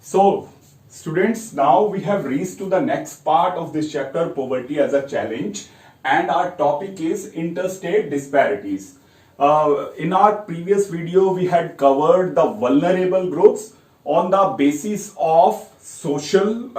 So, students, now we have reached to the next part of this chapter, poverty as a challenge, and our topic is interstate disparities. In our previous video, we had covered the vulnerable groups on the basis of social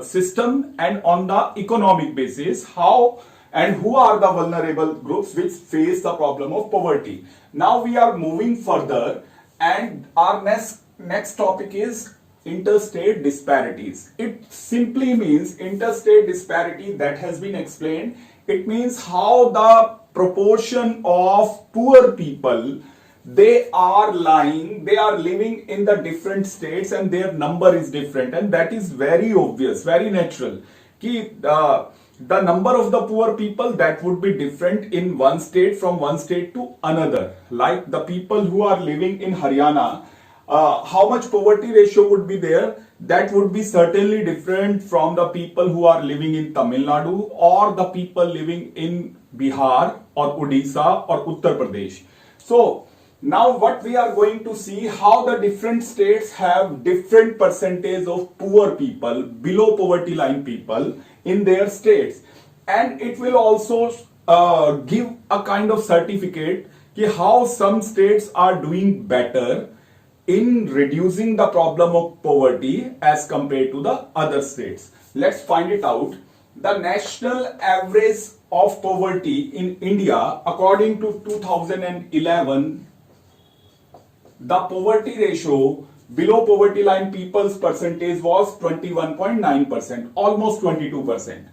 system and on the economic basis, how and who are the vulnerable groups which face the problem of poverty. Now we are moving further, and our next topic is interstate disparities. It simply means interstate disparity, that has been explained. It means how the proportion of poor people, they are living in the different states and their number is different, and that is very obvious, very natural. The number of the poor people, that would be different in one state from one state to another. Like the people who are living in Haryana, how much poverty ratio would be there? That would be certainly different from the people who are living in Tamil Nadu or the people living in Bihar or Odisha or Uttar Pradesh. So now what we are going to see, how the different states have different percentage of poor people, below poverty line people in their states, and it will also give a kind of certificate how some states are doing better in reducing the problem of poverty as compared to the other states. Let's find it out. The national average of poverty in India, according to 2011, the poverty ratio below poverty line people's percentage was 21.9%, almost 22%.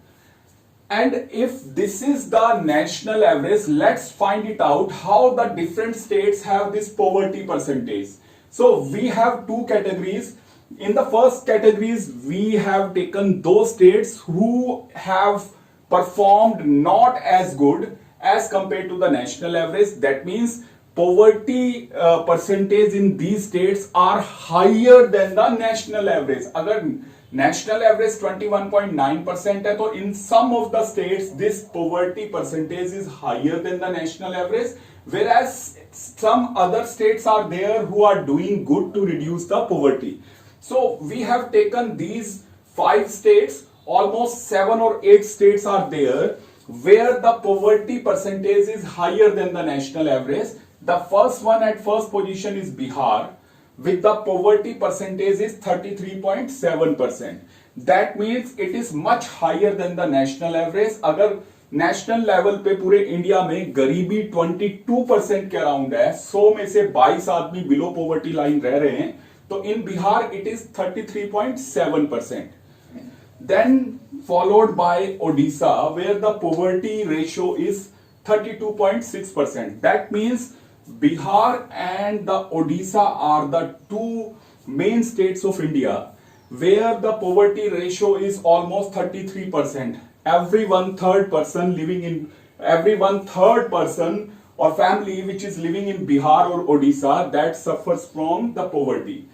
And if this is the national average, let's find it out how the different states have this poverty percentage. So we have two categories. In the first categories, we have taken those states who have performed not as good as compared to the national average. That means poverty percentage in these states are higher than the national average. अगर national average 21.9% है, तो in some of the states this poverty percentage is higher than the national average, whereas some other states are there who are doing good to reduce the poverty. So we have taken these 5 states, almost 7 or 8 states are there where the poverty percentage is higher than the national average. The first one at first position is Bihar, with the poverty percentage is 33.7%. That means it is much higher than the national average. अगर national level पे पूरे India में गरीबी 22% के around है, 100 में से 22 आदमी बिलो पॉवर्टी लाइन रह रहे हैं, तो in Bihar it is 33.7%. Then followed by Odisha, where the poverty ratio is 32.6%. That means Bihar and the Odisha are the two main states of India where the poverty ratio is almost 33%. Every one third person or family which is living in Bihar or Odisha, that suffers from the poverty.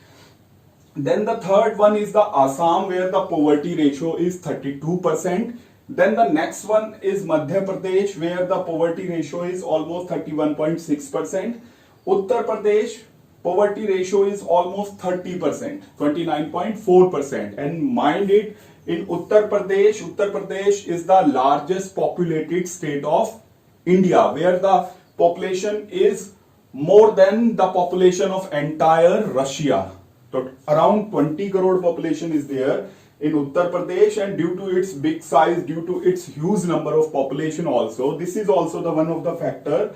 Then the third one is the Assam, where the poverty ratio is 32%. Then the next one is Madhya Pradesh, where the poverty ratio is almost 31.6%. Uttar Pradesh, poverty ratio is almost 30%, 29.4%. And mind it, in Uttar Pradesh is the largest populated state of India, where the population is more than the population of entire Russia. So around 20 crore population is there in Uttar Pradesh, and due to its big size, due to its huge number of population also, this is also the one of the factor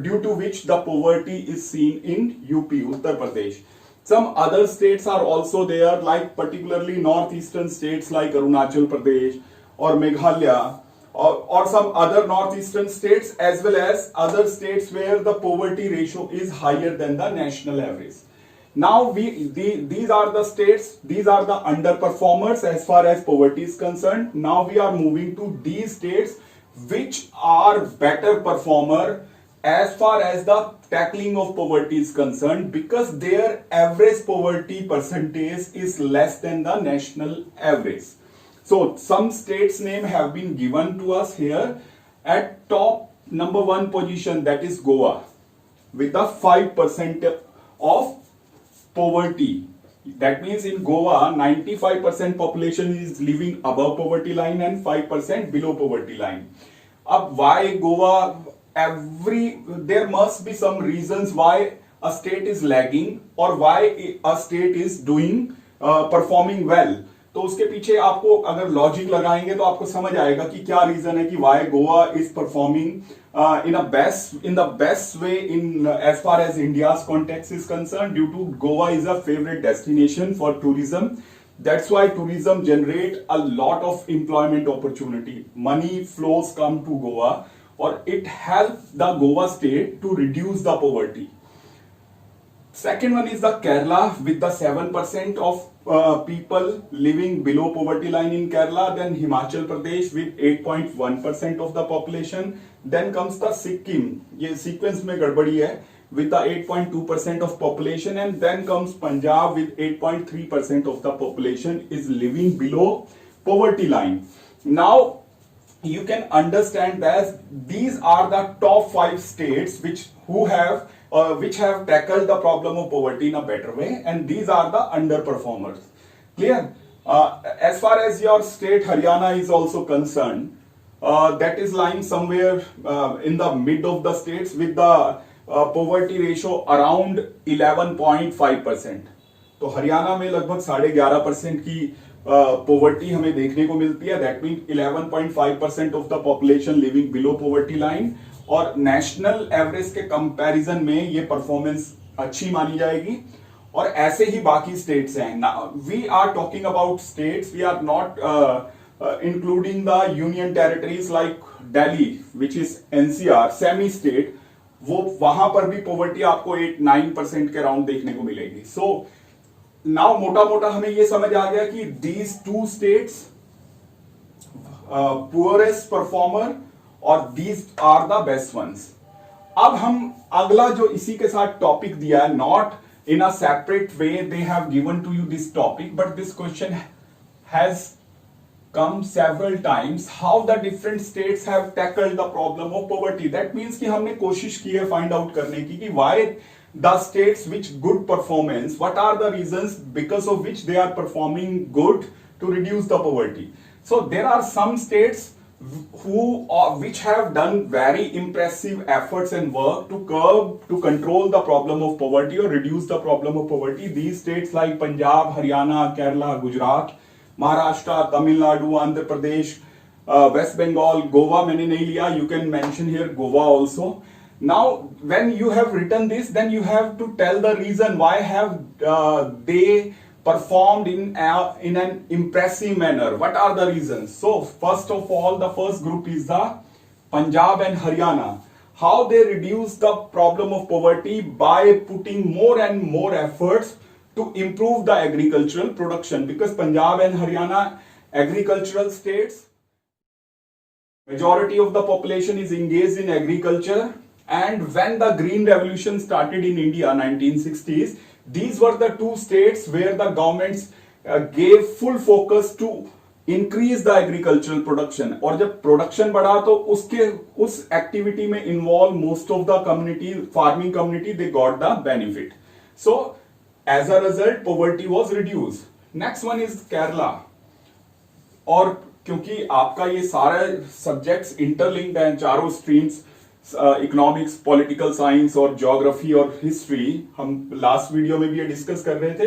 due to which the poverty is seen in UP, Uttar Pradesh. Some other states are also there, like particularly northeastern states like Arunachal Pradesh or Meghalaya, or some other northeastern states, as well as other states where the poverty ratio is higher than the national average. Now these are the states, these are the underperformers as far as poverty is concerned. Now we are moving to these states which are better performer as far as the tackling of poverty is concerned, because their average poverty percentage is less than the national average. So some states name have been given to us here. At top number 1 position, that is Goa, with the 5% of poverty That means in Goa, 95% population is living above poverty line and 5% below poverty line. Why Goa? There must be some reasons why a state is lagging or why a state is doing performing well. तो उसके पीछे आपको अगर logic लगाएंगे तो आपको समझ आएगा कि क्या रीजन है कि why Goa is performing in the best way in as far as India's context is concerned, due to Goa is a favorite destination for tourism. That's why tourism generate a lot of employment opportunity. Money flows come to Goa, or it helps the Goa state to reduce the poverty. Second one is the Kerala with the 7% of people living below poverty line in Kerala. Then Himachal Pradesh with 8.1% of the population. Then comes the Sikkim. ये sequence में गड़बड़ी है with the 8.2% of population, and then comes Punjab with 8.3% of the population is living below poverty line. Now you can understand that these are the top 5 states which have tackled the problem of poverty in a better way, and these are the underperformers. Clear? As far as your state Haryana is also concerned, that is lying somewhere in the mid of the states with the poverty ratio around 11.5%. तो हरियाणा में लगभग 11.5% की poverty हमें देखने को मिलती है. That means 11.5% of the population living below poverty line. और नेशनल एवरेज के कंपैरिजन में ये परफॉर्मेंस अच्छी मानी जाएगी. और ऐसे ही बाकी स्टेट्स हैं. We are talking about states, we are not including the union territories like Delhi which is NCR semi state. वो वहां पर भी पॉवर्टी आपको 8-9% के अराउंड देखने को मिलेगी. सो नाउ मोटा मोटा हमें ये समझ आ गया कि these two states poorest performer और these are the best ones. अब हम अगला जो इसी के साथ टॉपिक दिया है, not in a separate way they have given to you this topic, but this question has come several times, how the different states have tackled the problem of poverty. That means कि हमने कोशिश की है find out करने की कि why the states which good performance, what are the reasons because of which they are performing good to reduce the poverty. So there are some states which have done very impressive efforts and work to control the problem of poverty or reduce the problem of poverty. These states like Punjab, Haryana, Kerala, Gujarat, Maharashtra, Tamil Nadu, Andhra Pradesh, West Bengal, Goa मैंने नहीं लिया. You can mention here Goa also. Now when you have written this, then you have to tell the reason why have they performed in an impressive manner. What are the reasons? So first of all, the first group is the Punjab and Haryana. How they reduce the problem of poverty by putting more and more efforts to improve the agricultural production, because Punjab and Haryana agricultural states, majority of the population is engaged in agriculture. And when the green revolution started in India 1960s, these were the two states where the governments gave full focus to increase the agricultural production. और जब production बढ़ा तो उस activity में involve most of the community, farming community, they got the benefit. So as a result, poverty was reduced. Next one is Kerala. और क्योंकि आपका ये सारे subjects interlinked हैं, चारों streams, इकोनॉमिक्स, पॉलिटिकल साइंस और ज्योग्राफी और हिस्ट्री, हम लास्ट वीडियो में भी ये डिस्कस कर रहे थे.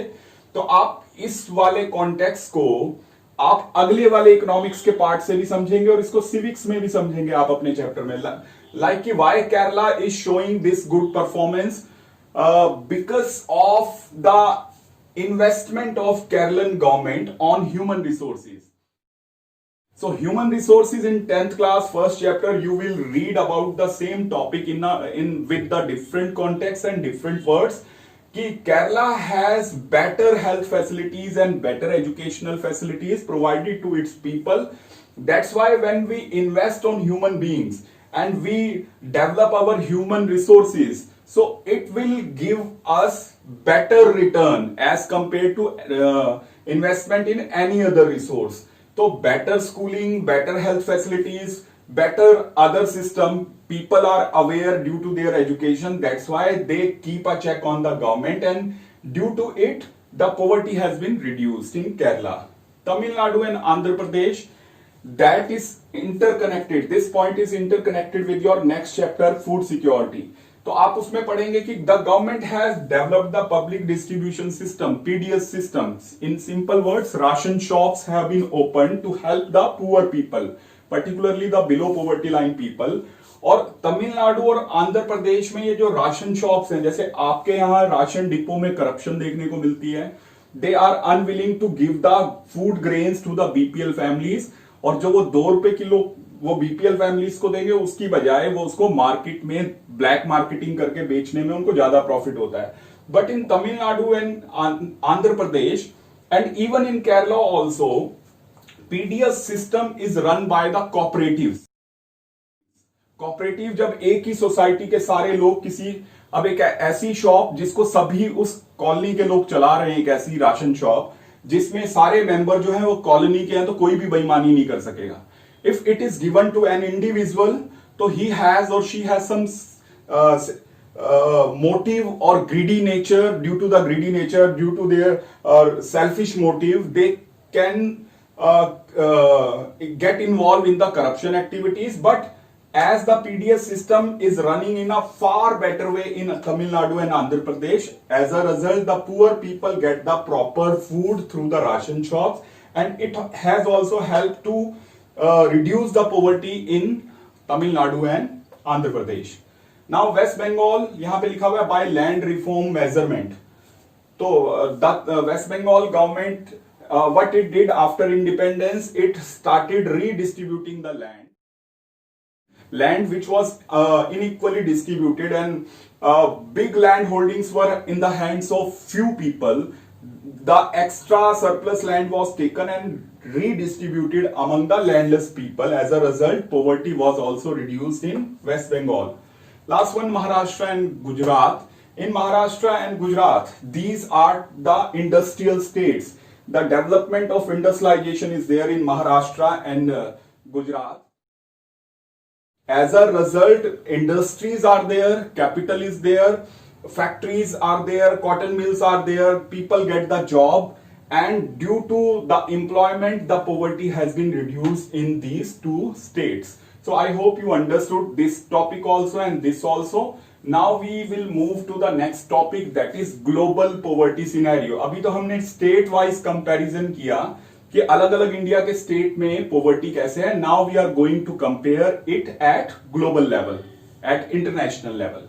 तो आप इस वाले कॉन्टेक्स्ट को आप अगले वाले इकोनॉमिक्स के पार्ट से भी समझेंगे और इसको सिविक्स में भी समझेंगे आप अपने चैप्टर में. लाइक कि why Kerala is showing this good performance, because of the investment of Keralan government on human resources. So human resources in 10th class first chapter you will read about the same topic in with the different context and different words. कि Kerala has better health facilities and better educational facilities provided to its people. That's why when we invest on human beings and we develop our human resources, so it will give us better return as compared to investment in any other resource. तो better schooling, better health facilities, better other system, people are aware due to their education. That's why they keep a check on the government, and due to it the poverty has been reduced in Kerala. Tamil Nadu and Andhra Pradesh, that is interconnected. This point is interconnected with your next chapter, food security. तो आप उसमें पढ़ेंगे कि the government has developed the public distribution system, PDS systems. In simple words, ration shops have been opened to help the poor people, particularly the below poverty line people. और तमिलनाडु और आंध्र प्रदेश में ये जो राशन शॉप्स हैं, जैसे आपके यहाँ ration depot में करप्शन देखने को मिलती है, they are unwilling to give the food grains to the BPL families, और जो वो 2 रुपए किलो वो बीपीएल फैमिलीज को देंगे, उसकी बजाय वो उसको मार्केट में ब्लैक मार्केटिंग करके बेचने में उनको ज्यादा प्रॉफिट होता है. But in Tamil Nadu and Andhra Pradesh and even in Kerala also, PDS system is run by the cooperatives. Cooperative जब एक ही सोसाइटी के सारे लोग किसी, अब एक ऐसी शॉप जिसको सभी उस कॉलोनी के लोग चला रहे हैं, एक ऐसी राशन शॉप जिसमें सारे मेंबर जो हैं वो कॉलोनी के हैं, तो कोई भी बेईमानी नहीं कर सकेगा. If it is given to an individual, तो ही हैज और शी हैज सम मोटिव और greedy nature, due to the greedy nature, due to their selfish motive, they can get involved in the corruption activities. But as the PDS system is running in a far better way in Tamil Nadu and Andhra Pradesh, as a result, the poor people get the proper food through the ration shops, and it has also helped to reduce the poverty in Tamil Nadu and Andhra Pradesh. Now West Bengal, यहाँ पे लिखा हुआ है by land reform measurement. तो the West Bengal government, what it did after independence, it started redistributing the land which was unequally distributed, and big land holdings were in the hands of few people. The extra surplus land was taken and redistributed among the landless people. As a result, poverty was also reduced in West Bengal. Last one, Maharashtra and Gujarat. In Maharashtra and Gujarat, these are the industrial states. The development of industrialization is there in Maharashtra and Gujarat. As a result, industries are there, capital is there, factories are there, cotton mills are there, people get the job, and due to the employment, the poverty has been reduced in these 2 states. So I hope you understood this topic also and this also. Now we will move to the next topic, that is global poverty scenario. अभी तो हमने state wise comparison किया कि अलग अलग India के state में poverty कैसे है. Now we are going to compare it at global level, at international level.